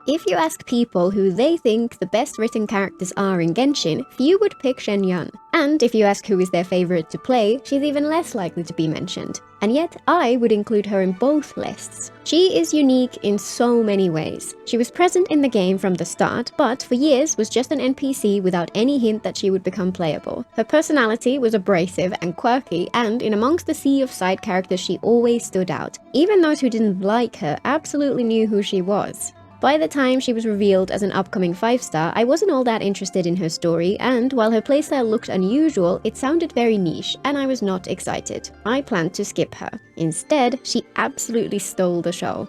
If you ask people who they think the best written characters are in Genshin, few would pick Xianyun. And if you ask who is their favorite to play, she's even less likely to be mentioned. And yet, I would include her in both lists. She is unique in so many ways. She was present in the game from the start, but for years was just an NPC without any hint that she would become playable. Her personality was abrasive and quirky, and in amongst the sea of side characters she always stood out. Even those who didn't like her absolutely knew who she was. By the time she was revealed as an upcoming 5-star, I wasn't all that interested in her story, and while her playstyle looked unusual, it sounded very niche, and I was not excited. I planned to skip her. Instead, she absolutely stole the show.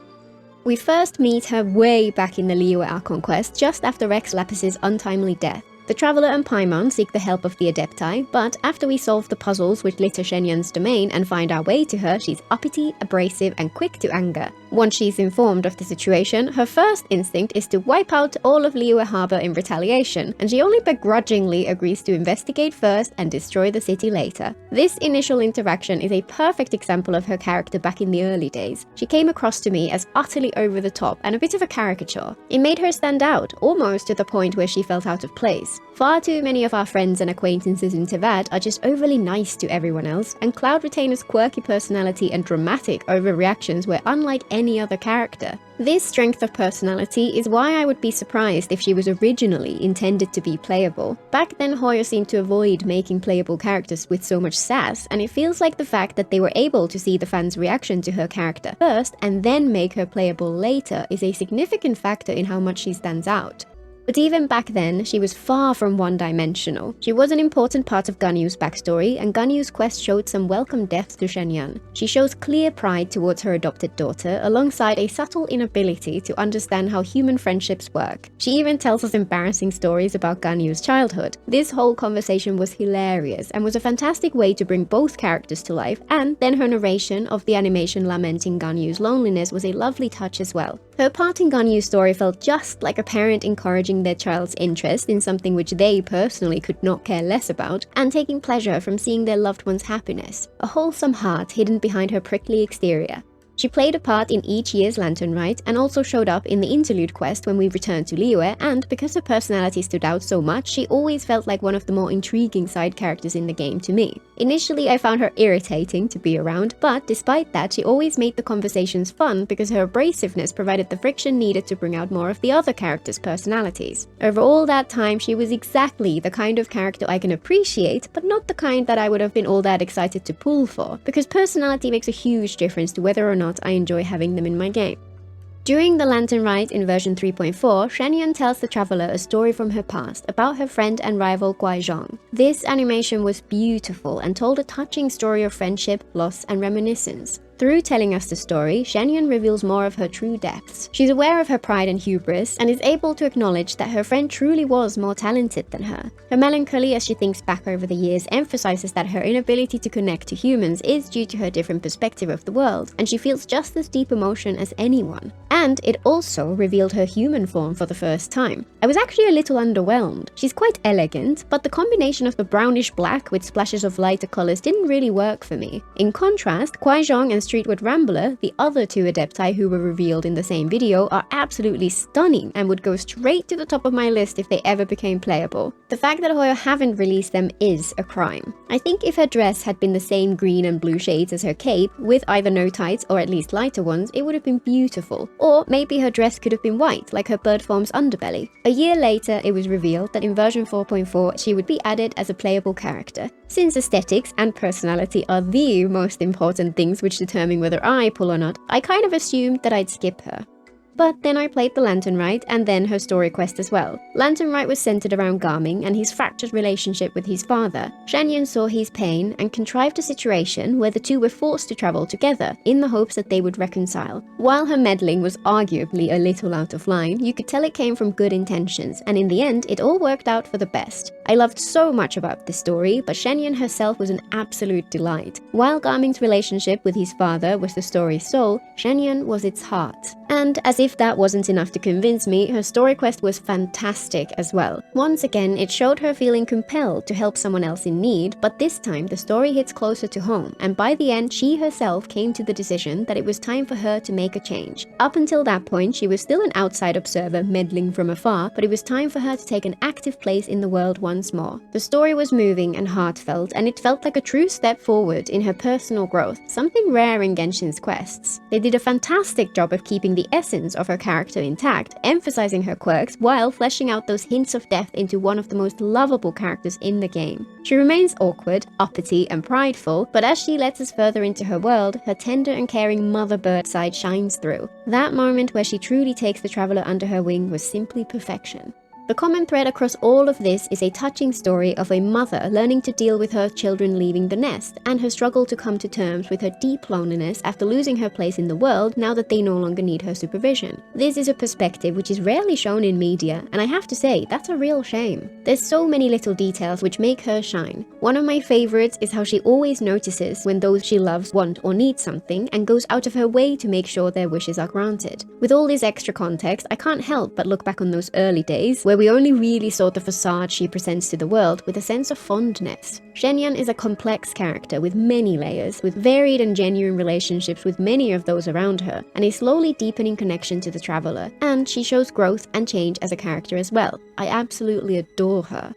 We first meet her way back in the Liyue Archon quest, just after Rex Lapis's untimely death. The Traveler and Paimon seek the help of the Adepti, but after we solve the puzzles which litter Xianyun's domain and find our way to her, she's uppity, abrasive, and quick to anger. Once she's informed of the situation, her first instinct is to wipe out all of Liyue Harbor in retaliation, and she only begrudgingly agrees to investigate first and destroy the city later. This initial interaction is a perfect example of her character back in the early days. She came across to me as utterly over the top and a bit of a caricature. It made her stand out, almost to the point where she felt out of place. Far too many of our friends and acquaintances in Tevad are just overly nice to everyone else, and Cloud Retainer's quirky personality and dramatic overreactions were unlike any other character. This strength of personality is why I would be surprised if she was originally intended to be playable. Back then, Hoyo seemed to avoid making playable characters with so much sass, and it feels like the fact that they were able to see the fans' reaction to her character first and then make her playable later is a significant factor in how much she stands out. But even back then, she was far from one-dimensional. She was an important part of Ganyu's backstory, and Ganyu's quest showed some welcome depth to Xianyun. She shows clear pride towards her adopted daughter, alongside a subtle inability to understand how human friendships work. She even tells us embarrassing stories about Ganyu's childhood. This whole conversation was hilarious, and was a fantastic way to bring both characters to life, and then her narration of the animation lamenting Ganyu's loneliness was a lovely touch as well. Her part in Ganyu's story felt just like a parent encouraging their child's interest in something which they personally could not care less about, and taking pleasure from seeing their loved one's happiness. A wholesome heart hidden behind her prickly exterior. She played a part in each year's Lantern Rite, and also showed up in the interlude quest when we returned to Liyue, and because her personality stood out so much, she always felt like one of the more intriguing side characters in the game to me. Initially, I found her irritating to be around, but despite that, she always made the conversations fun because her abrasiveness provided the friction needed to bring out more of the other characters' personalities. Over all that time, she was exactly the kind of character I can appreciate, but not the kind that I would have been all that excited to pull for, because personality makes a huge difference to whether or not I enjoy having them in my game. During the Lantern Rite in version 3.4, Xianyun tells the Traveler a story from her past about her friend and rival Guizhong. This animation was beautiful and told a touching story of friendship, loss, and reminiscence. Through telling us the story, Xianyun reveals more of her true depths. She's aware of her pride and hubris, and is able to acknowledge that her friend truly was more talented than her. Her melancholy as she thinks back over the years emphasizes that her inability to connect to humans is due to her different perspective of the world, and she feels just as deep emotion as anyone. And it also revealed her human form for the first time. I was actually a little underwhelmed. She's quite elegant, but the combination of the brownish black with splashes of lighter colors didn't really work for me. In contrast, Guizhong and Streetwood Rambler, the other two Adepti who were revealed in the same video, are absolutely stunning and would go straight to the top of my list if they ever became playable. The fact that Hoyo haven't released them is a crime. I think if her dress had been the same green and blue shades as her cape, with either no tights or at least lighter ones, it would have been beautiful. Or maybe her dress could have been white, like her bird form's underbelly. A year later, it was revealed that in version 4.4, she would be added as a playable character. Since aesthetics and personality are the most important things which determine whether I pull or not, I kind of assumed that I'd skip her. But then I played the Lantern Rite and then her story quest as well. Lantern Rite was centered around Garming and his fractured relationship with his father. Xianyun saw his pain and contrived a situation where the two were forced to travel together in the hopes that they would reconcile. While her meddling was arguably a little out of line, you could tell it came from good intentions, and in the end it all worked out for the best. I loved so much about this story, but Xianyun herself was an absolute delight. While Garmin's relationship with his father was the story's soul, Xianyun was its heart. And as if that wasn't enough to convince me, her story quest was fantastic as well. Once again, it showed her feeling compelled to help someone else in need, but this time the story hits closer to home, and by the end she herself came to the decision that it was time for her to make a change. Up until that point, she was still an outside observer meddling from afar, but it was time for her to take an active place in the world once more. The story was moving and heartfelt, and it felt like a true step forward in her personal growth, something rare in Genshin's quests. They did a fantastic job of keeping the essence of her character intact, emphasizing her quirks while fleshing out those hints of depth into one of the most lovable characters in the game. She remains awkward, uppity, and prideful, but as she lets us further into her world, her tender and caring mother bird side shines through. That moment where she truly takes the traveler under her wing was simply perfection. The common thread across all of this is a touching story of a mother learning to deal with her children leaving the nest, and her struggle to come to terms with her deep loneliness after losing her place in the world now that they no longer need her supervision. This is a perspective which is rarely shown in media, and I have to say, that's a real shame. There's so many little details which make her shine. One of my favorites is how she always notices when those she loves want or need something, and goes out of her way to make sure their wishes are granted. With all this extra context, I can't help but look back on those early days, where we only really saw the facade she presents to the world with a sense of fondness. Xianyun is a complex character with many layers, with varied and genuine relationships with many of those around her, and a slowly deepening connection to the traveler. And she shows growth and change as a character as well. I absolutely adore her.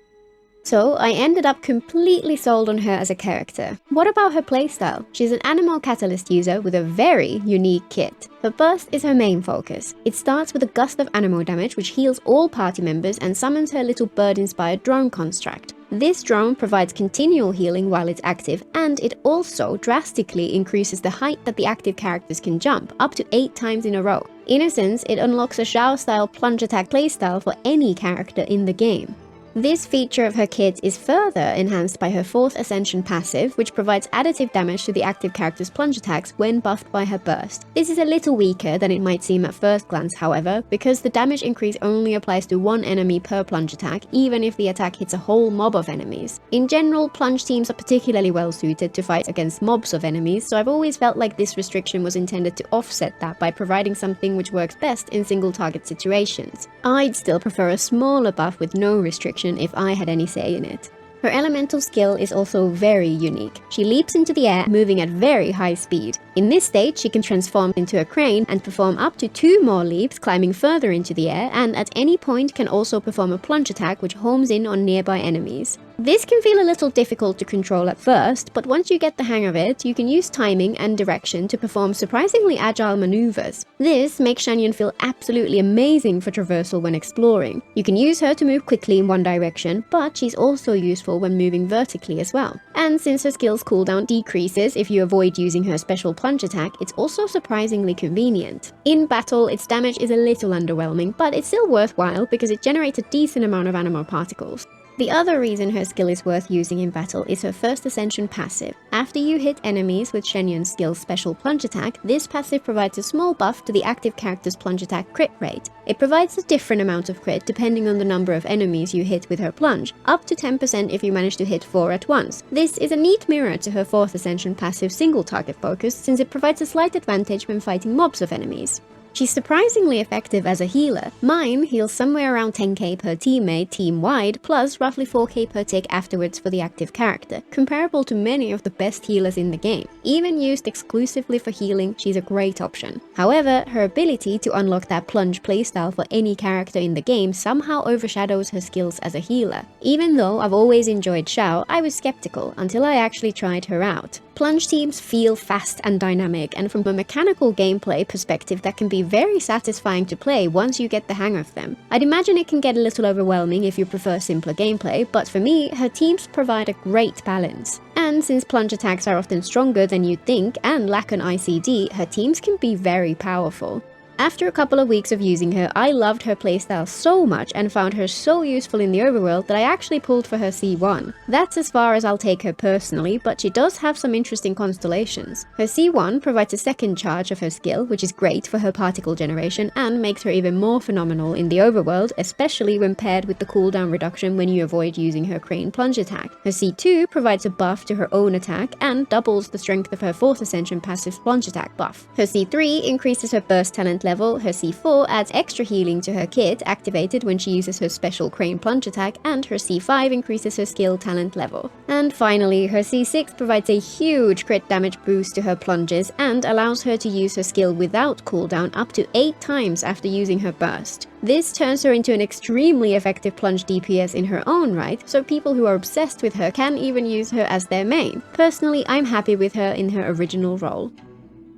So I ended up completely sold on her as a character. What about her playstyle? She's an animal catalyst user with a very unique kit. Her burst is her main focus. It starts with a gust of animal damage which heals all party members and summons her little bird-inspired drone construct. This drone provides continual healing while it's active, and it also drastically increases the height that the active characters can jump, up to 8 times in a row. In a sense, it unlocks a Xiao-style plunge attack playstyle for any character in the game. This feature of her kit is further enhanced by her 4th Ascension passive, which provides additive damage to the active character's plunge attacks when buffed by her burst. This is a little weaker than it might seem at first glance, however, because the damage increase only applies to 1 enemy per plunge attack, even if the attack hits a whole mob of enemies. In general, plunge teams are particularly well suited to fight against mobs of enemies, so I've always felt like this restriction was intended to offset that by providing something which works best in single target situations. I'd still prefer a smaller buff with no restriction if I had any say in it. Her elemental skill is also very unique. She leaps into the air, moving at very high speed. In this state, she can transform into a crane and perform up to 2 more leaps, climbing further into the air, and at any point can also perform a plunge attack which homes in on nearby enemies. This can feel a little difficult to control at first, but once you get the hang of it, you can use timing and direction to perform surprisingly agile maneuvers. This makes Xianyun feel absolutely amazing for traversal when exploring. You can use her to move quickly in one direction, but she's also useful when moving vertically as well. And since her skill's cooldown decreases if you avoid using her special plunge attack, it's also surprisingly convenient. In battle, its damage is a little underwhelming, but it's still worthwhile because it generates a decent amount of animal particles. The other reason her skill is worth using in battle is her 1st Ascension passive. After you hit enemies with Xianyun's skill's special plunge attack, this passive provides a small buff to the active character's plunge attack crit rate. It provides a different amount of crit depending on the number of enemies you hit with her plunge, up to 10% if you manage to hit 4 at once. This is a neat mirror to her 4th Ascension passive single target focus, since it provides a slight advantage when fighting mobs of enemies. She's surprisingly effective as a healer. Mine heals somewhere around 10k per teammate team-wide, plus roughly 4k per tick afterwards for the active character, comparable to many of the best healers in the game. Even used exclusively for healing, she's a great option. However, her ability to unlock that plunge playstyle for any character in the game somehow overshadows her skills as a healer. Even though I've always enjoyed Xiao, I was skeptical until I actually tried her out. Plunge teams feel fast and dynamic, and from a mechanical gameplay perspective that can be very satisfying to play once you get the hang of them. I'd imagine it can get a little overwhelming if you prefer simpler gameplay, but for me, her teams provide a great balance. And since plunge attacks are often stronger than you'd think and lack an ICD, her teams can be very powerful. After a couple of weeks of using her, I loved her playstyle so much and found her so useful in the overworld that I actually pulled for her C1. That's as far as I'll take her personally, but she does have some interesting constellations. Her C1 provides a second charge of her skill, which is great for her particle generation and makes her even more phenomenal in the overworld, especially when paired with the cooldown reduction when you avoid using her crane plunge attack. Her C2 provides a buff to her own attack and doubles the strength of her 4th ascension passive plunge attack buff. Her C3 increases her burst talent level, her C4 adds extra healing to her kit, activated when she uses her special crane plunge attack, and her C5 increases her skill talent level. And finally, her C6 provides a huge crit damage boost to her plunges and allows her to use her skill without cooldown up to 8 times after using her burst. This turns her into an extremely effective Plunge DPS in her own right, so people who are obsessed with her can even use her as their main. Personally, I'm happy with her in her original role.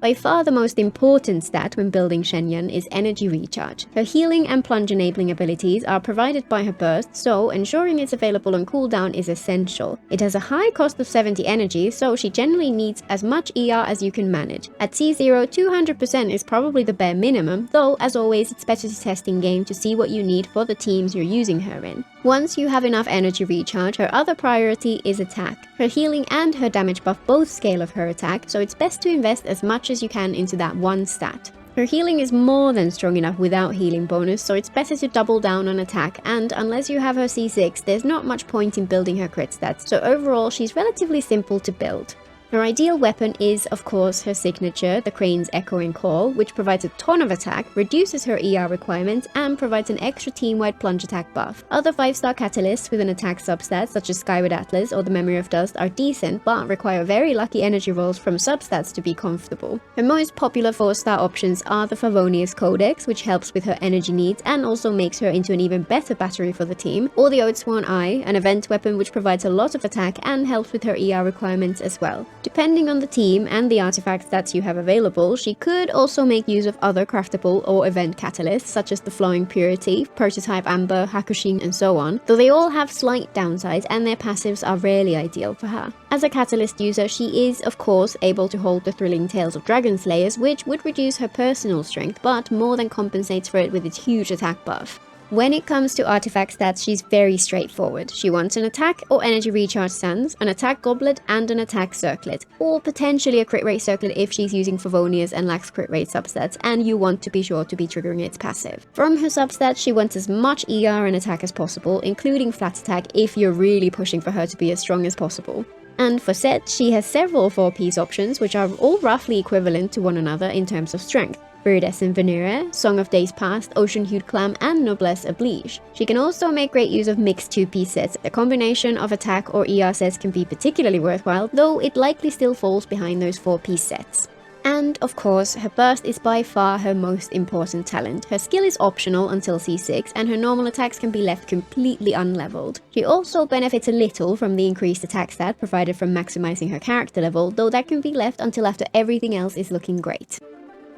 By far the most important stat when building Xianyun is energy recharge. Her healing and plunge enabling abilities are provided by her burst, so ensuring it's available on cooldown is essential. It has a high cost of 70 energy, so she generally needs as much ER as you can manage. At C0, 200% is probably the bare minimum, though as always it's better to test in game to see what you need for the teams you're using her in. Once you have enough energy recharge, her other priority is attack. Her healing and her damage buff both scale of her attack, so it's best to invest as much as you can into that one stat. Her healing is more than strong enough without healing bonus, so it's better to double down on attack, and unless you have her C6, there's not much point in building her crit stats, so overall she's relatively simple to build. Her ideal weapon is, of course, her signature, the Crane's Echoing Call, which provides a ton of attack, reduces her ER requirements, and provides an extra team-wide plunge attack buff. Other 5-star catalysts with an attack substat, such as Skyward Atlas or the Memory of Dust, are decent, but require very lucky energy rolls from substats to be comfortable. Her most popular 4-star options are the Favonius Codex, which helps with her energy needs and also makes her into an even better battery for the team, or the Oathsworn Eye, an event weapon which provides a lot of attack and helps with her ER requirements as well. Depending on the team and the artifact stats you have available, she could also make use of other craftable or event catalysts such as the Flowing Purity, Prototype Amber, Hakushin, and so on, though they all have slight downsides and their passives are rarely ideal for her. As a catalyst user, she is, of course, able to hold the Thrilling Tales of Dragon Slayers, which would reduce her personal strength, but more than compensates for it with its huge attack buff. When it comes to artifact stats, she's very straightforward. She wants an attack or energy recharge sands, an attack goblet, and an attack circlet, or potentially a crit rate circlet if she's using Favonius and lacks crit rate substats, and you want to be sure to be triggering its passive. From her substats, she wants as much ER and attack as possible, including flat attack if you're really pushing for her to be as strong as possible. And for sets, she has several 4-piece options, which are all roughly equivalent to one another in terms of strength. Viridescent Venera, Song of Days Past, Ocean-Hued Clam, and Noblesse Oblige. She can also make great use of mixed 2-piece sets. A combination of attack or ER sets can be particularly worthwhile, though it likely still falls behind those 4-piece sets. And, of course, her burst is by far her most important talent. Her skill is optional until C6, and her normal attacks can be left completely unleveled. She also benefits a little from the increased attack stat provided from maximizing her character level, though that can be left until after everything else is looking great.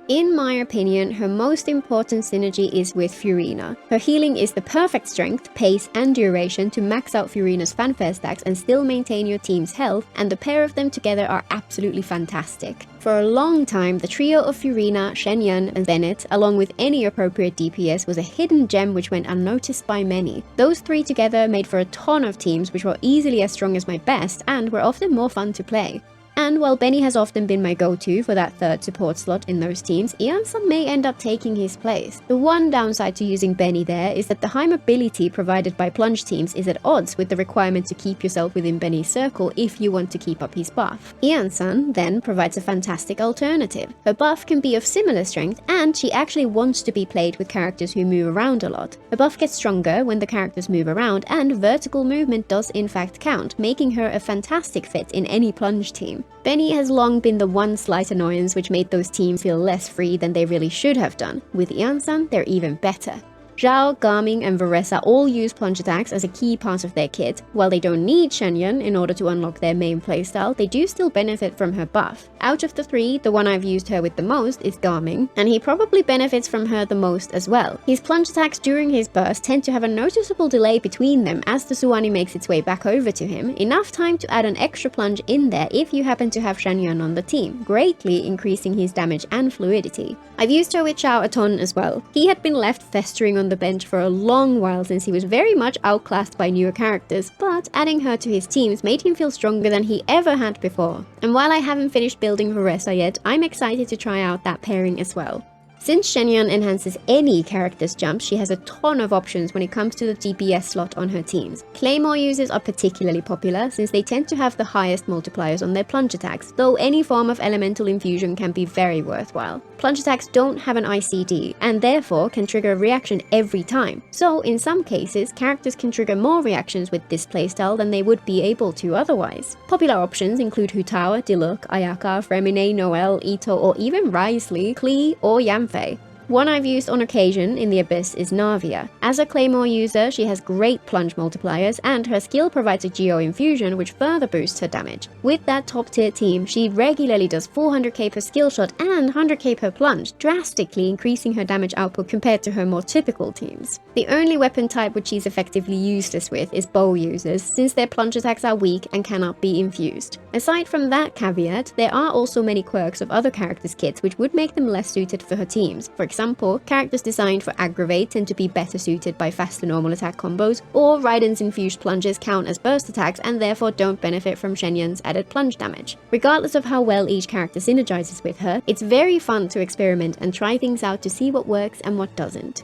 In my opinion, her most important synergy is with Furina. Her healing is the perfect strength, pace, and duration to max out Furina's fanfare stacks and still maintain your team's health, and the pair of them together are absolutely fantastic. For a long time, the trio of Furina, Xianyun, and Bennett, along with any appropriate DPS, was a hidden gem which went unnoticed by many. Those three together made for a ton of teams which were easily as strong as my best and were often more fun to play. And while Benny has often been my go-to for that third support slot in those teams, Iansan may end up taking his place. The one downside to using Benny there is that the high mobility provided by plunge teams is at odds with the requirement to keep yourself within Benny's circle if you want to keep up his buff. Iansan then provides a fantastic alternative. Her buff can be of similar strength, and she actually wants to be played with characters who move around a lot. Her buff gets stronger when the characters move around, and vertical movement does in fact count, making her a fantastic fit in any plunge team. Benny has long been the one slight annoyance which made those teams feel less free than they really should have done. With Iansan, they're even better. Zhao, Garming, and Varessa all use plunge attacks as a key part of their kit. While they don't need Xianyun in order to unlock their main playstyle, they do still benefit from her buff. Out of the three, the one I've used her with the most is Garming, and he probably benefits from her the most as well. His plunge attacks during his burst tend to have a noticeable delay between them as the Suwani makes its way back over to him, enough time to add an extra plunge in there if you happen to have Xianyun on the team, greatly increasing his damage and fluidity. I've used her with Xiao a ton as well. He had been left festering on the bench for a long while since he was very much outclassed by newer characters, but adding her to his teams made him feel stronger than he ever had before. And while I haven't finished building Furina yet, I'm excited to try out that pairing as well. Since Xianyun enhances any character's jumps, she has a ton of options when it comes to the DPS slot on her teams. Claymore users are particularly popular since they tend to have the highest multipliers on their plunge attacks, though any form of elemental infusion can be very worthwhile. Plunge attacks don't have an ICD, and therefore can trigger a reaction every time. So in some cases, characters can trigger more reactions with this playstyle than they would be able to otherwise. Popular options include Hutawa, Diluc, Ayaka, Fremine, Noelle, Ito, or even Wriothesley, Klee, or Yamfei. One I've used on occasion in the Abyss is Navia. As a Claymore user, she has great plunge multipliers, and her skill provides a Geo infusion which further boosts her damage. With that top tier team, she regularly does 400k per skill shot and 100k per plunge, drastically increasing her damage output compared to her more typical teams. The only weapon type which she's effectively useless with is bow users, since their plunge attacks are weak and cannot be infused. Aside from that caveat, there are also many quirks of other characters' kits which would make them less suited for her teams. For example, characters designed for aggravate tend to be better suited by faster normal attack combos, or Raiden's infused plunges count as burst attacks and therefore don't benefit from Xianyun's added plunge damage. Regardless of how well each character synergizes with her, it's very fun to experiment and try things out to see what works and what doesn't.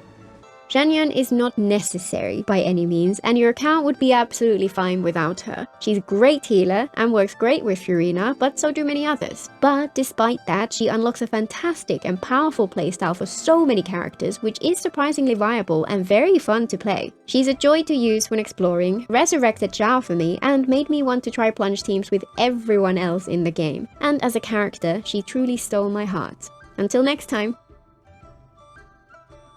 Xianyun is not necessary by any means, and your account would be absolutely fine without her. She's a great healer and works great with Furina, but so do many others. But despite that, she unlocks a fantastic and powerful playstyle for so many characters, which is surprisingly viable and very fun to play. She's a joy to use when exploring, resurrected Xiao for me, and made me want to try plunge teams with everyone else in the game. And as a character, she truly stole my heart. Until next time.